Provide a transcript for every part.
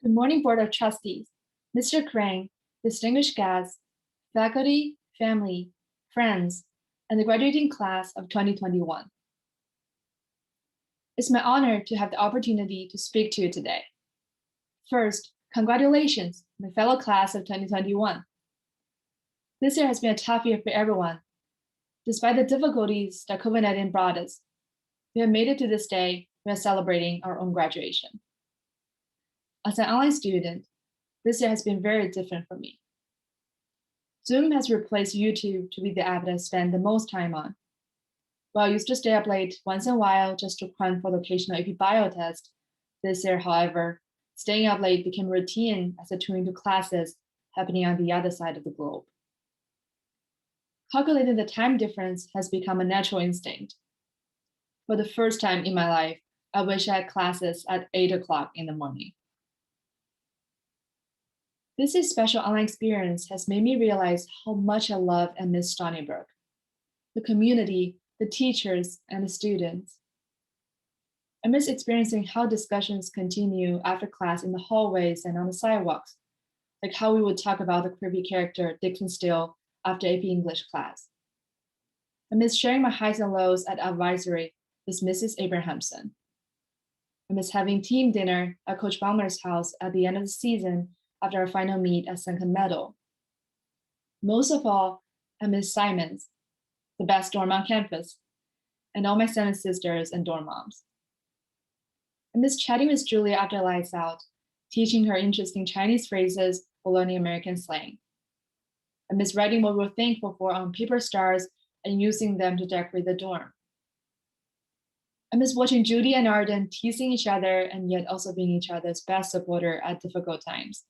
Good morning, Board of Trustees, Mr. Crane, distinguished guests, faculty, family, friends, and the graduating class of 2021. It's my honor to have the opportunity to speak to you today. First, congratulations, my fellow class of 2021. This year has been a tough year for everyone. Despite the difficulties that COVID-19 brought us, we have made it to this day. We are celebrating our own graduation. As an online student, this year has been very different for me. Zoom has replaced YouTube to be the app that I spend the most time on. While I used to stay up late once in a while just to cram for the occasional AP Bio test, this year, however, staying up late became routine as I tuned into classes happening on the other side of the globe. Calculating the time difference has become a natural instinct. For the first time in my life, I wish I had classes at 8 o'clock in the morning. This special online experience has made me realize how much I love and miss Stony Brook, the community, the teachers, and the students. I miss experiencing how discussions continue after class in the hallways and on the sidewalks, like how we would talk about the creepy character Dixon Steele after AP English class. I miss sharing my highs and lows at advisory with Mrs. Abrahamson. I miss having team dinner at Coach Baumler's house at the end of the season after our final meet at second medal. Most of all, I miss Simon's, the best dorm on campus, and all my 7 sisters and dorm moms. I miss chatting with Julia after lights out, teaching her interesting Chinese phrases or learning American slang. I miss writing what we're thankful for on paper stars and using them to decorate the dorm. I miss watching Judy and Arden teasing each other and yet also being each other's best supporter at difficult times.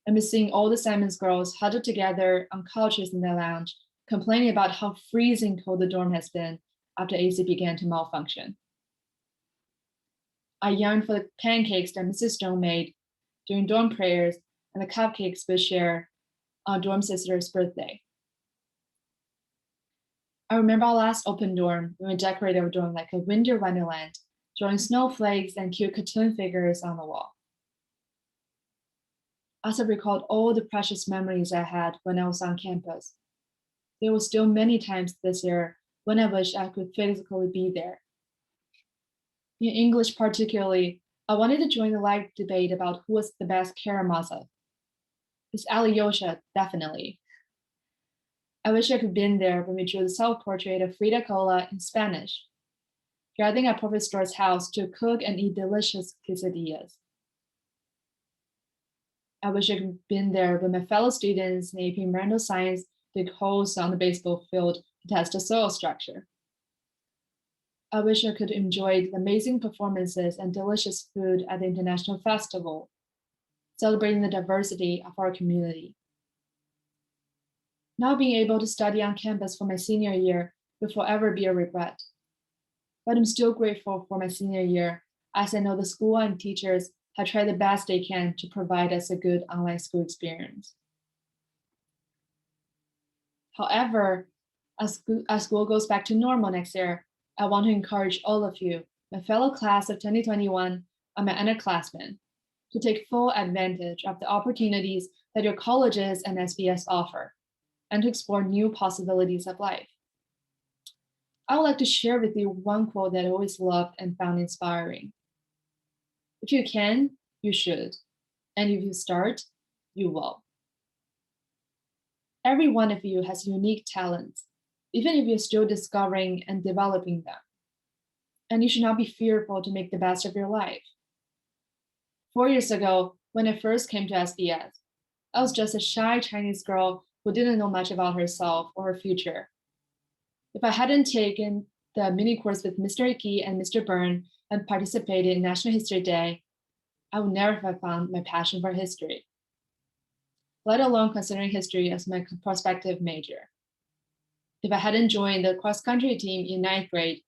I miss seeing all the Simons girls huddled together on couches in the lounge, complaining about how freezing cold the dorm has been after AC began to malfunction. I yearned for the pancakes that Mrs. Stone made during dorm prayers and the cupcakes we share on dorm sister's birthday. I remember our last open dorm when we decorated our dorm like a winter wonderland, drawing snowflakes and cute cartoon figures on the wall. As I recalled all the precious memories I had when I was on campus, there were still many times this year when I wished I could physically be there. In English particularly, I wanted to join the live debate about who was the best Karamazov. It's Alyosha, definitely. I wish I could have been there when we drew the self-portrait of Frida Kahlo in Spanish, gathering at Professor's house to cook and eat delicious quesadillas. I wish I could have been there when my fellow students in AP Environmental Science did holes on the baseball field to test the soil structure. I wish I could enjoy the amazing performances and delicious food at the International Festival, celebrating the diversity of our community. Not being able to study on campus for my senior year will forever be a regret. But I'm still grateful for my senior year, as I know the school and teachers have tried the best they can to provide us a good online school experience. However, as school goes back to normal next year, I want to encourage all of you, my fellow class of 2021 and my underclassmen, to take full advantage of the opportunities that your colleges and SBS offer, and to explore new possibilities of life. I would like to share with you one quote that I always loved and found inspiring. If you can, you should. And if you start, you will. Every one of you has unique talents, even if you're still discovering and developing them. And you should not be fearful to make the best of your life. 4 years ago, when I first came to SBS, I was just a shy Chinese girl who didn't know much about herself or her future. If I hadn't taken the mini course with Mr. Icky and Mr. Byrne and participated in National History Day, I would never have found my passion for history, let alone considering history as my prospective major. If I hadn't joined the cross-country team in 9th grade,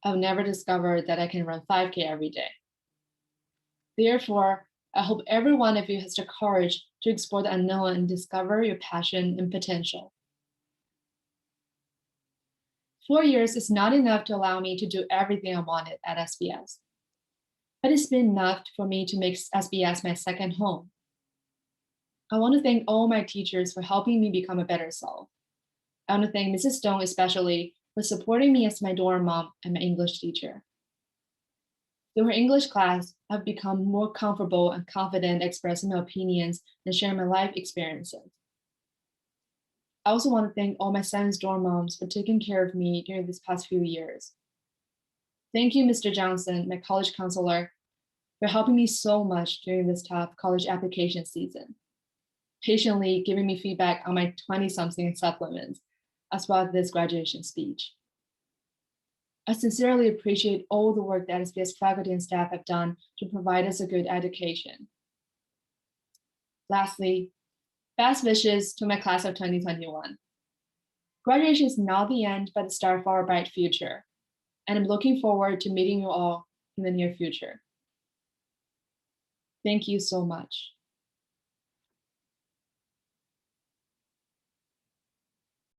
I would never discover that I can run 5K every day. Therefore, I hope every one of you has the courage to explore the unknown and discover your passion and potential. 4 years is not enough to allow me to do everything I wanted at SBS. but it's been enough for me to make SBS my second home. I want to thank all my teachers for helping me become a better self. I want to thank Mrs. Stone especially for supporting me as my dorm mom and my English teacher. Through her English class, I've become more comfortable and confident expressing my opinions and sharing my life experiences. I also want to thank all my science dorm moms for taking care of me during these past few years. Thank you, Mr. Johnson, my college counselor, for helping me so much during this tough college application season, patiently giving me feedback on my 20-something supplements, as well as this graduation speech. I sincerely appreciate all the work that SBS faculty and staff have done to provide us a good education. Lastly, best wishes to my class of 2021. Graduation is not the end, but the start for our bright future, and I'm looking forward to meeting you all in the near future. Thank you so much.